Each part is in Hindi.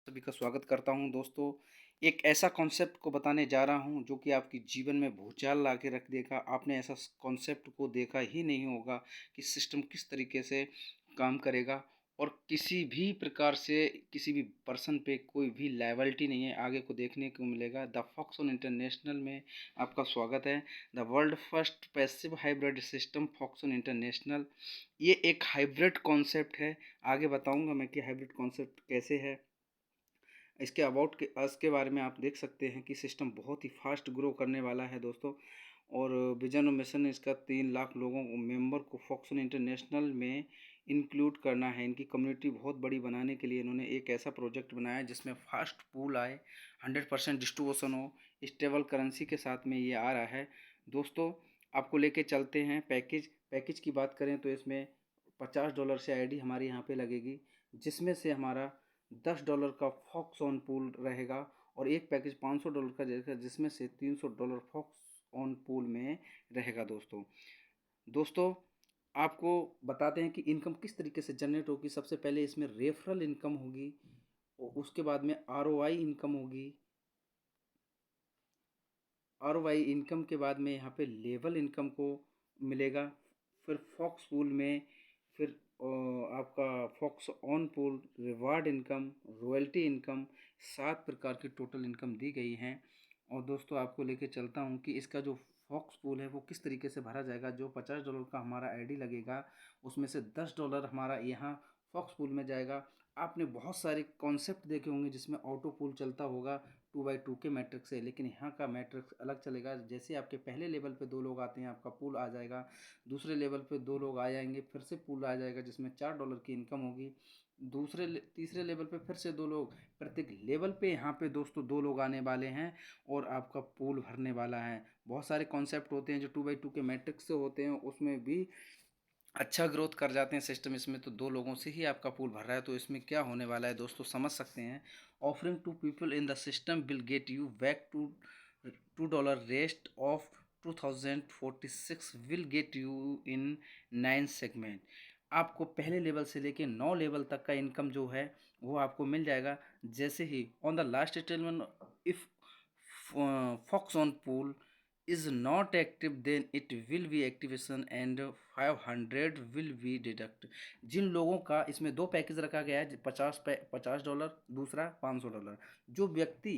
सभी का स्वागत करता हूं दोस्तों। एक ऐसा कॉन्सेप्ट को बताने जा रहा हूं जो कि आपके जीवन में भूचाल ला के रख देगा। आपने ऐसा कॉन्सेप्ट को देखा ही नहीं होगा कि सिस्टम किस तरीके से काम करेगा और किसी भी प्रकार से किसी भी पर्सन पे कोई भी लायबिलिटी नहीं है, आगे को देखने को मिलेगा। द फॉक्सऑन इंटरनेशनल में आपका स्वागत है। The world first passive hybrid system Foxon international, ये एक हाइब्रिड कॉन्सेप्ट है। आगे बताऊंगा मैं कि हाइब्रिड कॉन्सेप्ट कैसे है। इसके अबाउट के इसके बारे में आप देख सकते हैं कि सिस्टम बहुत ही फास्ट ग्रो करने वाला है दोस्तों। और विजन और मिशन इसका 3 लाख लोगों को मेंबर को फॉक्सन इंटरनेशनल में इंक्लूड करना है। इनकी कम्युनिटी बहुत बड़ी बनाने के लिए इन्होंने एक ऐसा प्रोजेक्ट बनाया है जिसमें फास्ट पूल आए, 100% डिस्ट्रीब्यूशन हो, स्टेबल करेंसी के साथ में ये आ रहा है दोस्तों। आपको लेके चलते हैं पैकेज की बात करें तो इसमें $50 से आईडी हमारी यहाँ पे लगेगी, जिसमें से हमारा $10 का फॉक्स ऑन पूल रहेगा। और एक पैकेज $500 का रहेगा, जिसमें से $300 फॉक्स ऑन पूल में रहेगा दोस्तों। आपको बताते हैं कि इनकम किस तरीके से जनरेट होगी। सबसे पहले इसमें रेफरल इनकम होगी और उसके बाद में आरओआई इनकम होगी। आरओआई इनकम के बाद में यहाँ पे लेवल इनकम को मिलेगा। फिर फॉक्स पूल में फिर आपका fox on pool, reward income, royalty income, 7 प्रकार की टोटल इनकम दी गई हैं। और दोस्तों आपको लेके चलता हूँ कि इसका जो फॉक्स पूल है वो किस तरीके से भरा जाएगा। जो $50 का हमारा आईडी लगेगा, उसमें से $10 हमारा यहाँ फॉक्स पूल में जाएगा। आपने बहुत सारे कॉन्सेप्ट देखे होंगे जिसमें ऑटो पूल चलता होगा 2x2 के मैट्रिक्स से, लेकिन यहाँ का मैट्रिक्स अलग चलेगा। जैसे आपके पहले लेवल पे 2 लोग आते हैं, आपका पूल आ जाएगा। दूसरे लेवल पे 2 लोग आ जाएंगे, फिर से पूल आ जाएगा जिसमें $4 की इनकम होगी। तीसरे लेवल पे फिर से 2 लोग, प्रत्येक लेवल पे यहाँ पे दोस्तों 2 लोग आने वाले हैं और आपका पूल भरने वाला है। बहुत सारे कॉन्सेप्ट होते हैं जो 2x2 के मैट्रिक्स से होते हैं, उसमें भी अच्छा ग्रोथ कर जाते हैं सिस्टम। इसमें तो 2 लोगों से ही आपका पूल भर रहा है, तो इसमें क्या होने वाला है दोस्तों समझ सकते हैं। Offering to people in the system will get you back to $2 rest of 2046 will get you in 9 segment. आपको पहले लेवल से लेके 9 लेवल तक का इनकम जो है वो आपको मिल जाएगा। जैसे ही on the last statement, if fox on pool is not active then it will be activation and 500 will be deduct। जिन लोगों का इसमें 2 पैकेज रखा गया है, $50, दूसरा $500। जो व्यक्ति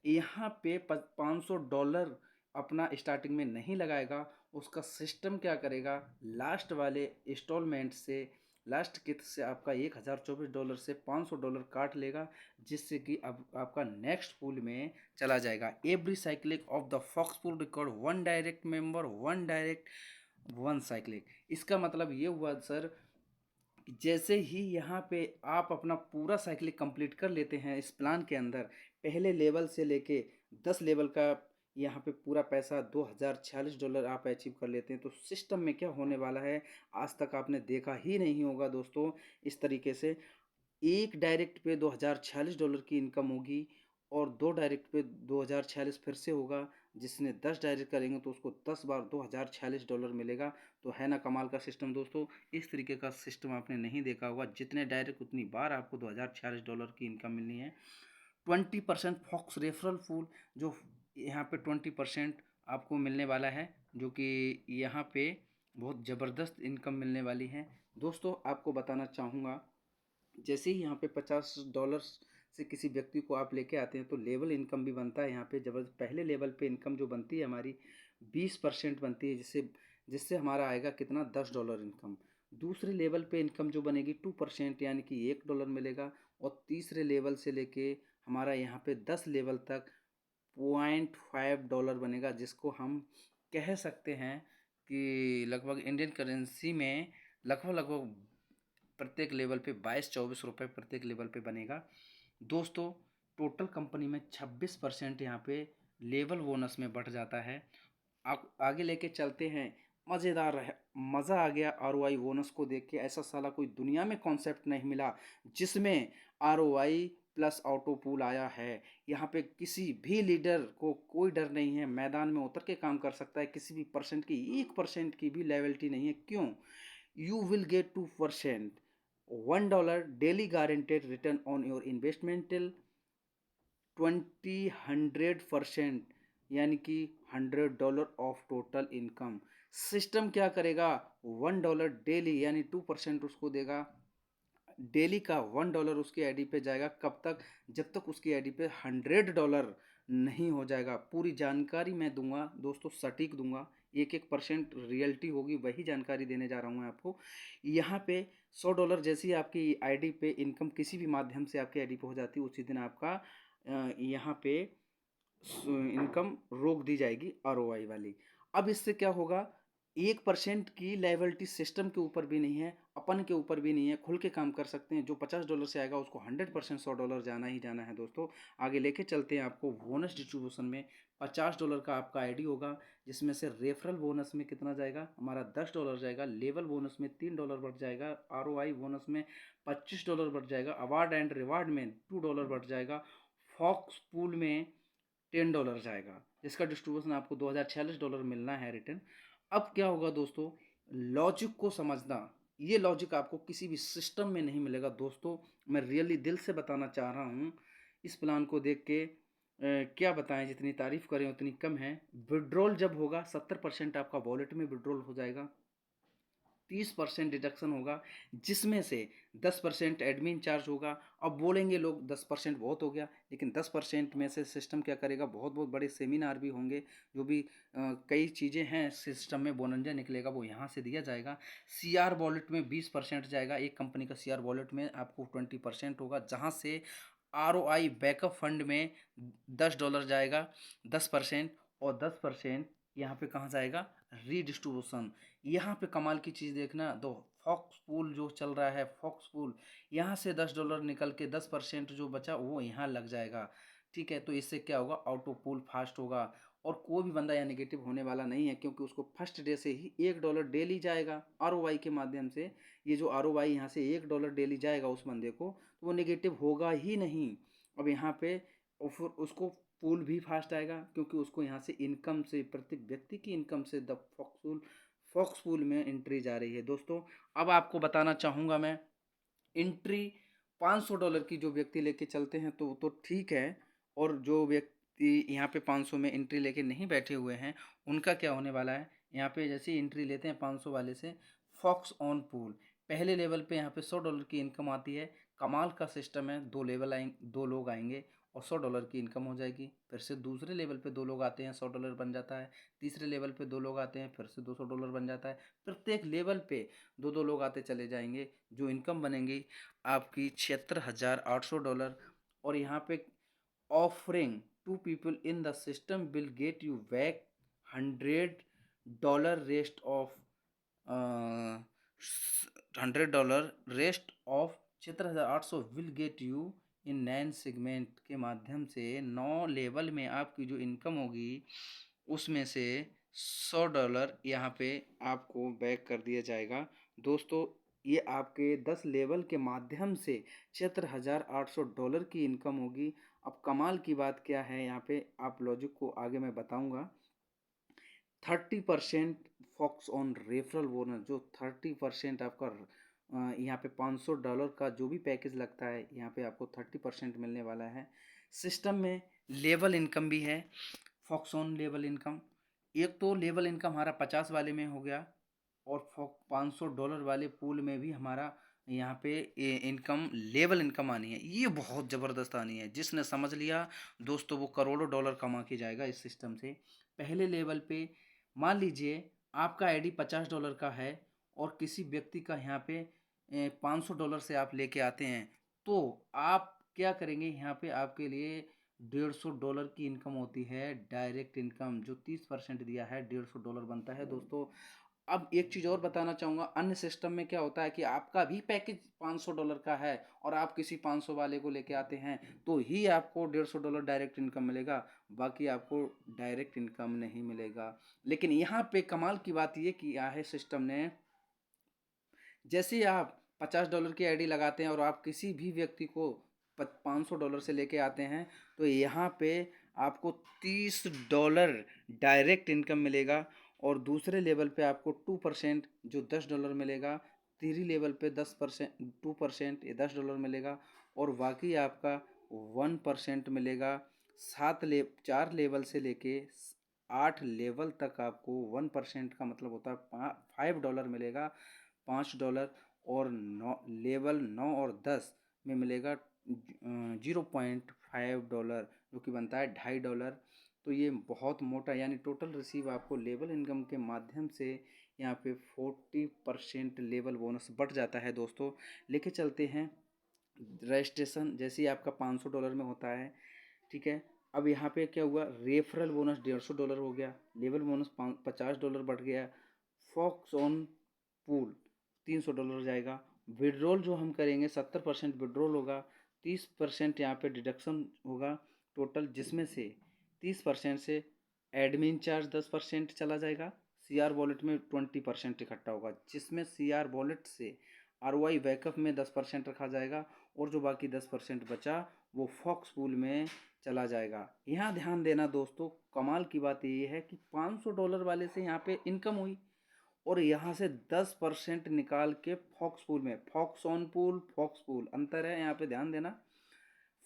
यहाँ पे $500 अपना स्टार्टिंग में नहीं लगाएगा, उसका सिस्टम क्या करेगा, लास्ट वाले इंस्टॉलमेंट से, लास्ट किस्त से आपका $1024 से $500 काट लेगा, जिससे कि अब आपका नेक्स्ट पूल में चला जाएगा। Every cyclic of the fox pool record 1 direct member, 1 direct, 1 cyclic. इसका मतलब ये हुआ सर कि जैसे ही यहाँ पे आप अपना पूरा साइक्लिक कंप्लीट कर लेते हैं इस प्लान के अंदर, पहले लेवल से लेके 10 लेवल का यहाँ पे पूरा पैसा $2046 आप अचीव कर लेते हैं, तो सिस्टम में क्या होने वाला है आज तक आपने देखा ही नहीं होगा दोस्तों। इस तरीके से एक डायरेक्ट पे $2046 की इनकम होगी और 2 डायरेक्ट पे 2046 फिर से होगा। जिसने 10 डायरेक्ट करेंगे तो उसको 10 बार $2046 मिलेगा। तो है ना कमाल का सिस्टम दोस्तों। इस तरीके का सिस्टम आपने नहीं देखा होगा। जितने डायरेक्ट उतनी बार आपको $2046 की इनकम मिलनी है। 20% फॉक्स रेफरल फूल, जो यहाँ पे 20% आपको मिलने वाला है, जो कि यहाँ पे बहुत ज़बरदस्त इनकम मिलने वाली है दोस्तों। आपको बताना चाहूँगा, जैसे ही यहाँ पे $50 से किसी व्यक्ति को आप लेके आते हैं तो लेवल इनकम भी बनता है। यहाँ पे जब पहले लेवल पे इनकम जो बनती है हमारी 20% बनती है, जिससे जिससे हमारा आएगा कितना, $10 इनकम। दूसरे लेवल पे इनकम जो बनेगी 2%, यानी कि $1 मिलेगा। और तीसरे लेवल से लेके हमारा यहाँ पे 10 लेवल तक $0.5 बनेगा, जिसको हम कह सकते हैं कि लगभग इंडियन करेंसी में लगभग लगभग प्रत्येक लेवल पे 22-24 रुपये प्रत्येक लेवल पे बनेगा दोस्तों। टोटल कंपनी में 26% यहाँ पे लेवल बोनस में बढ़ जाता है। आगे लेके चलते हैं। मज़ेदार है, मज़ा आ गया आरओआई बोनस को देख के। ऐसा साला कोई दुनिया में कॉन्सेप्ट नहीं मिला जिसमें आरओआई प्लस ऑटो पूल आया है। यहाँ पे किसी भी लीडर को कोई डर नहीं है, मैदान में उतर के काम कर सकता है। किसी भी परसेंट की 1% की भी लायबिलिटी नहीं है। क्यों? You will get 2%। $1 daily guaranteed return on your investment till 100% यानी कि $100 ऑफ टोटल इनकम। सिस्टम क्या करेगा, $1 डेली यानी 2% उसको देगा। डेली का $1 उसकी आईडी पे जाएगा। कब तक, जब तक उसकी आईडी पे $100 नहीं हो जाएगा। पूरी जानकारी मैं दूंगा दोस्तों, सटीक दूंगा, एक एक परसेंट रियलिटी होगी, वही जानकारी देने जा रहा हूँ मैं आपको। यहाँ पे $100 जैसी आपकी आईडी पे इनकम किसी भी माध्यम से आपकी आईडी पे हो जाती है, उसी दिन आपका यहाँ पे इनकम रोक दी जाएगी आरओआई वाली। अब इससे क्या होगा, 1% की लायबिलिटी सिस्टम के ऊपर भी नहीं है, अपन के ऊपर भी नहीं है, खुल के काम कर सकते हैं। जो $50 से आएगा उसको 100% $100 जाना ही जाना है दोस्तों। आगे लेके चलते हैं आपको बोनस डिस्ट्रीब्यूशन में। $50 का आपका आईडी होगा, जिसमें से रेफरल बोनस में कितना जाएगा, हमारा $10 जाएगा। लेवल बोनस में $3 बढ़ जाएगा। आरओआई बोनस में $25 बढ़ जाएगा। अवार्ड एंड रिवार्ड में $2 बढ़ जाएगा। फॉक्स पूल में $10 जाएगा, जिसका डिस्ट्रीब्यूशन आपको $2046 मिलना है रिटर्न। अब क्या होगा दोस्तों, लॉजिक को समझना। ये लॉजिक आपको किसी भी सिस्टम में नहीं मिलेगा दोस्तों। मैं रियली दिल से बताना चाह रहा हूँ। इस प्लान को देख के क्या बताएं, जितनी तारीफ करें उतनी कम है। विड्रॉल जब होगा 70% आपका वॉलेट में विड्रॉल हो जाएगा। 30% डिडक्शन होगा, जिसमें से 10% एडमिन चार्ज होगा। अब बोलेंगे लोग 10% बहुत हो गया, लेकिन 10% में से सिस्टम क्या करेगा, बहुत बहुत बड़े सेमिनार भी होंगे, जो भी कई चीज़ें हैं सिस्टम में बोनंजा निकलेगा, वो यहाँ से दिया जाएगा। सीआर वॉलेट में 20% जाएगा। एक कंपनी का सीआर वॉलेट में आपको 20% होगा, जहाँ से आरओआई बैकअप फंड में $10 जाएगा, 10%। और 10% यहाँ पे कहाँ जाएगा, रीडिस्ट्रीब्यूशन। यहाँ पे कमाल की चीज़ देखना, दो फॉक्स पूल जो चल रहा है, फॉक्स पूल, यहाँ से $10 निकल के 10% जो बचा वो यहाँ लग जाएगा। ठीक है, तो इससे क्या होगा, ऑटो पूल फास्ट होगा, और कोई भी बंदा यहाँ नेगेटिव होने वाला नहीं है, क्योंकि उसको फर्स्ट डे से ही $1 डेली जाएगा आरओआई के माध्यम से। ये जो आरओआई यहाँ से $1 डेली जाएगा उस बंदे को, तो वो नेगेटिव होगा ही नहीं। अब यहाँ पे और फिर उसको पूल भी फास्ट आएगा, क्योंकि उसको यहाँ से इनकम से, प्रत्येक व्यक्ति की इनकम से द फॉक्स पूल में एंट्री जा रही है दोस्तों। अब आपको बताना चाहूँगा मैं, एंट्री $500 की जो व्यक्ति लेके चलते हैं तो ठीक है, और जो व्यक्ति यहाँ पे 500 में एंट्री लेके नहीं बैठे हुए हैं, उनका क्या होने वाला है। यहाँ पे जैसे एंट्री लेते हैं 500 वाले से, फॉक्स ऑन पूल पहले लेवल पे यहाँ पे $100 की इनकम आती है। कमाल का सिस्टम है, दो लेवल आएंगे, दो लोग आएंगे और $100 की इनकम हो जाएगी। फिर से दूसरे लेवल पे दो लोग आते हैं, $100 बन जाता है। तीसरे लेवल पे दो लोग आते हैं, फिर से $200 बन जाता है। प्रत्येक लेवल पे दो दो लोग आते चले जाएंगे, जो इनकम बनेंगी आपकी $76,800। और यहाँ पे offering to people in the system will get you back $100 rest of $100 rest of 76,800 will get you in 9 segment के माध्यम से 9 लेवल में आपकी जो इनकम होगी, उसमें से $100 यहाँ पे आपको बैक कर दिया जाएगा दोस्तों। ये आपके 10 लेवल के माध्यम से $76,800 की इनकम होगी। अब कमाल की बात क्या है, यहाँ पे आप लॉजिक को आगे मैं बताऊंगा। 30% फॉक्स ऑन रेफरल बोनस, जो 30% आपका यहाँ पे $500 का जो भी पैकेज लगता है, यहाँ पे आपको 30% मिलने वाला है। सिस्टम में लेवल इनकम भी है, फॉक्स ऑन लेवल इनकम। एक तो लेवल इनकम हमारा 50 वाले में हो गया, और $500 वाले पूल में भी हमारा यहाँ पे इनकम, लेवल इनकम आनी है। ये बहुत ज़बरदस्त आनी है, जिसने समझ लिया दोस्तों वो करोड़ों डॉलर कमा के जाएगा इस सिस्टम से। पहले लेवल पे मान लीजिए आपका आईडी $50 का है, और किसी व्यक्ति का यहाँ पे $500 से आप लेके आते हैं, तो आप क्या करेंगे, यहाँ पे आपके लिए $150 की इनकम होती है, डायरेक्ट इनकम, जो 30% दिया है $150 बनता है दोस्तों। अब एक चीज़ और बताना चाहूँगा, अन्य सिस्टम में क्या होता है कि आपका भी पैकेज $500 का है, और आप किसी 500 वाले को लेके आते हैं, तो ही आपको $150 डायरेक्ट इनकम मिलेगा, बाकी आपको डायरेक्ट इनकम नहीं मिलेगा। लेकिन यहाँ पे कमाल की बात ये किया है सिस्टम ने, जैसे आप $50 की आईडी लगाते हैं और आप किसी भी व्यक्ति को $500 से लेके आते हैं, तो यहाँ पे आपको $30 डायरेक्ट इनकम मिलेगा। और दूसरे लेवल पे आपको 2% जो $10 मिलेगा, 3 लेवल पे 10%, 2% ये $10 मिलेगा, और बाकी आपका 1% मिलेगा। 4 लेवल से लेके 8 लेवल तक आपको 1% का मतलब होता है $5 मिलेगा, $5। और 9 और 10 में मिलेगा 0.5 डॉलर, जो कि बनता है $2.5। तो ये बहुत मोटा, यानी टोटल रिसीव आपको लेवल इनकम के माध्यम से यहाँ पे 40% लेवल बोनस बढ़ जाता है दोस्तों। लेके चलते हैं रजिस्ट्रेशन, जैसे ही आपका $500 में होता है, ठीक है। अब यहाँ पे क्या हुआ, रेफरल बोनस $150 हो गया, लेवल बोनस $50 बढ़ गया, फॉक्स ऑन पूल $300 जाएगा। विड्रॉल जो हम करेंगे 70% विड्रॉल होगा, 30% यहाँ पे डिडक्शन होगा टोटल, जिसमें से 30% से एडमिन चार्ज 10% चला जाएगा, CR वॉलेट में 20% इकट्ठा होगा, जिसमें CR वॉलेट से ROI बैकअप में 10% रखा जाएगा, और जो बाकी 10% बचा वो फॉक्स पूल में चला जाएगा। यहाँ ध्यान देना दोस्तों, कमाल की बात ये है कि $500 वाले से यहाँ पे इनकम हुई, और यहाँ से 10% निकाल के फॉक्स पूल में, fox on pool, fox pool अंतर है, यहाँ पे ध्यान देना।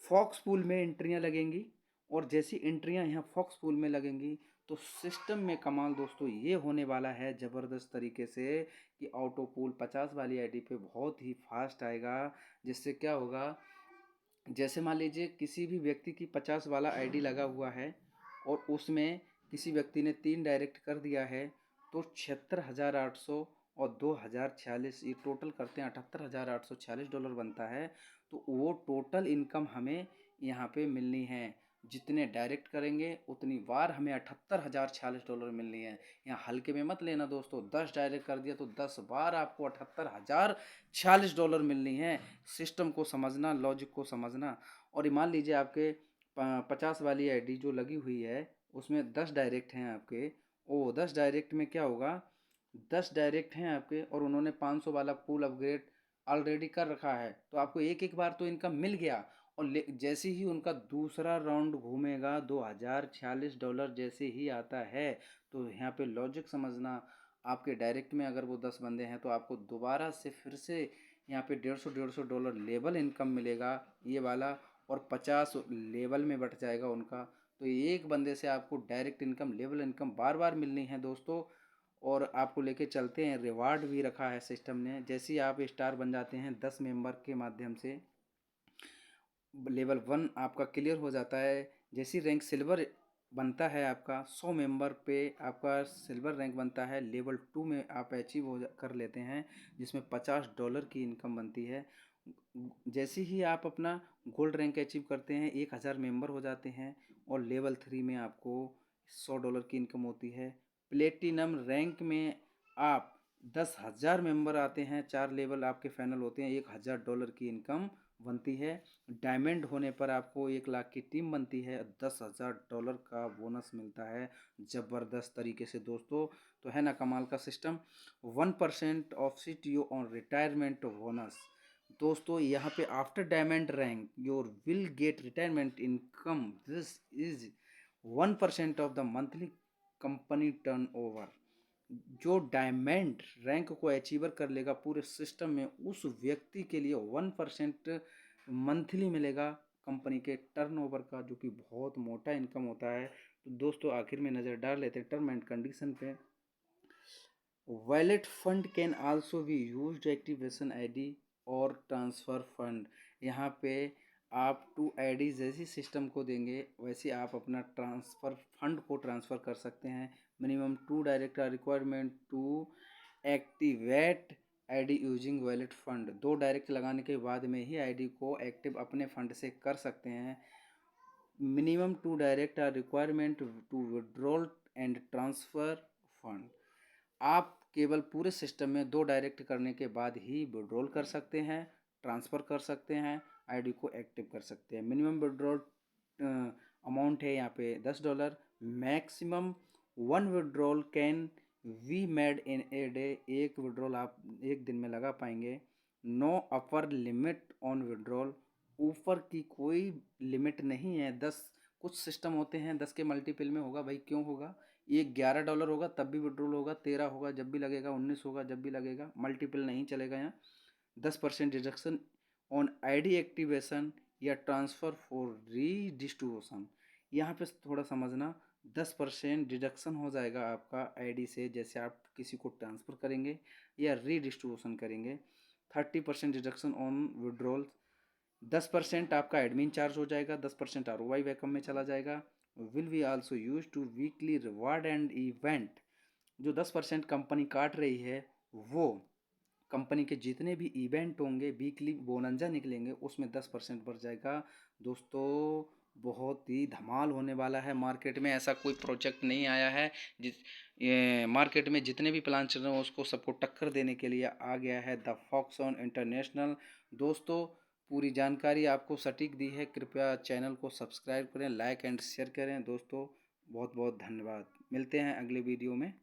फॉक्स पूल में एंट्रियाँ लगेंगी, और जैसी एंट्रियाँ यहाँ फॉक्स पूल में लगेंगी तो सिस्टम में कमाल दोस्तों ये होने वाला है ज़बरदस्त तरीके से, कि ऑटो पूल 50 वाली आईडी पे बहुत ही फास्ट आएगा। जिससे क्या होगा, जैसे मान लीजिए किसी भी व्यक्ति की 50 वाला आईडी लगा हुआ है, और उसमें किसी व्यक्ति ने 3 डायरेक्ट कर दिया है, तो 76,800 और 2,046, ये टोटल करते हैं $78,846 बनता है। तो वो टोटल इनकम हमें यहाँ पे मिलनी है, जितने डायरेक्ट करेंगे उतनी बार हमें $78,046 मिलनी है। यहाँ हल्के में मत लेना दोस्तों, 10 डायरेक्ट कर दिया तो 10 बार आपको $78,046 मिलनी है। सिस्टम को समझना, लॉजिक को समझना। और ये मान लीजिए आपके 50 वाली आईडी जो लगी हुई है, उसमें 10 डायरेक्ट हैं आपके, ओ 10 डायरेक्ट में क्या होगा, 10 डायरेक्ट हैं आपके, और उन्होंने 500 वाला पूल अपग्रेड ऑलरेडी कर रखा है, तो आपको एक एक बार तो इनकम मिल गया। और जैसे ही उनका दूसरा राउंड घूमेगा, $2,046 जैसे ही आता है, तो यहाँ पे लॉजिक समझना, आपके डायरेक्ट में अगर वो 10 बंदे हैं तो आपको दोबारा से फिर से यहाँ पे $150 लेवल इनकम मिलेगा ये वाला, और 50 लेवल में बढ़ जाएगा उनका। तो एक बंदे से आपको डायरेक्ट इनकम, लेवल इनकम बार बार मिलनी है दोस्तों। और आपको लेके चलते हैं, रिवार्ड भी रखा है सिस्टम ने। जैसे ही आप स्टार बन जाते हैं 10 मेंबर के माध्यम से, लेवल 1 आपका क्लियर हो जाता है, जैसी रैंक सिल्वर बनता है आपका 100 मेंबर पे आपका सिल्वर रैंक बनता है, लेवल 2 में आप अचीव कर लेते हैं, जिसमें $50 की इनकम बनती है। जैसे ही आप अपना गोल्ड रैंक अचीव करते हैं 1000 मेंबर हो जाते हैं, और लेवल 3 में आपको $100 की इनकम होती है। प्लेटिनम रैंक में आप 10,000 मेंबर आते हैं, 4 लेवल आपके फाइनल होते हैं, $1000 की इनकम बनती है। डायमंड होने पर आपको 1 लाख की टीम बनती है, $10,000 का बोनस मिलता है ज़बरदस्त तरीके से दोस्तों। तो है ना कमाल का system. 1% of CTO on retirement bonus दोस्तों, यहाँ पे after diamond rank your will get retirement income, this is 1% of the monthly company turn over. जो डायमंड रैंक को अचीवर कर लेगा पूरे सिस्टम में, उस व्यक्ति के लिए 1% मंथली मिलेगा कंपनी के टर्नओवर का, जो कि बहुत मोटा इनकम होता है। तो दोस्तों आखिर में नज़र डाल लेते हैं टर्म एंड कंडीशन पे। Wallet fund can also be used activation ID और ट्रांसफ़र फंड। यहाँ पे आप 2 आईडी जैसी सिस्टम को देंगे, वैसे आप अपना ट्रांसफ़र फंड को ट्रांसफ़र कर सकते हैं। Minimum 2 direct are requirement to activate ID using wallet fund. 2 direct लगाने के बाद में ही आईडी को एक्टिव अपने फंड से कर सकते हैं। Minimum 2 direct are requirement to withdrawal and transfer fund. आप केवल पूरे सिस्टम में 2 डायरेक्ट करने के बाद ही विड्रॉल कर सकते हैं, ट्रांसफ़र कर सकते हैं, आईडी को एक्टिव कर सकते हैं। मिनिमम विड्रॉल अमाउंट है यहाँ पे $10। Maximum 1 withdrawal can we made in a day. एक विड्रॉल आप एक दिन में लगा पाएंगे। No upper limit on withdrawal, ऊपर की कोई लिमिट नहीं है। 10 कुछ सिस्टम होते हैं 10 के मल्टीपल में होगा, भाई क्यों होगा, ये $11 होगा तब भी विड्रॉल होगा, 13 होगा जब भी लगेगा, 19 होगा जब भी लगेगा, मल्टीपल नहीं चलेगा यहाँ। 10% डिडक्शन ऑन आईडी एक्टिवेशन या ट्रांसफ़र फॉर रीडिस्ट्रीब्यूशन। यहाँ पे थोड़ा समझना, 10% डिडक्शन हो जाएगा आपका आईडी से, जैसे आप किसी को ट्रांसफ़र करेंगे या रीडिस्ट्रीब्यूशन करेंगे। 30% डिडक्शन ऑन विड्रॉल। 10% आपका एडमिन चार्ज हो जाएगा, 10% ROI बैकअप में चला जाएगा। Will be also use to weekly reward and event. जो 10% कंपनी काट रही है वो कंपनी के जितने भी इवेंट होंगे, वीकली बोनंजा निकलेंगे, उसमें 10% बढ़ जाएगा। दोस्तों बहुत ही धमाल होने वाला है। मार्केट में ऐसा कोई प्रोजेक्ट नहीं आया है जिस मार्केट में जितने भी प्लान चल रहे हैं उसको सबको टक्कर देने के लिए आ गया है द फॉक्सऑन इंटरनेशनल। दोस्तों पूरी जानकारी आपको सटीक दी है, कृपया चैनल को सब्सक्राइब करें, लाइक एंड शेयर करें। दोस्तों बहुत बहुत धन्यवाद, मिलते हैं अगले वीडियो में।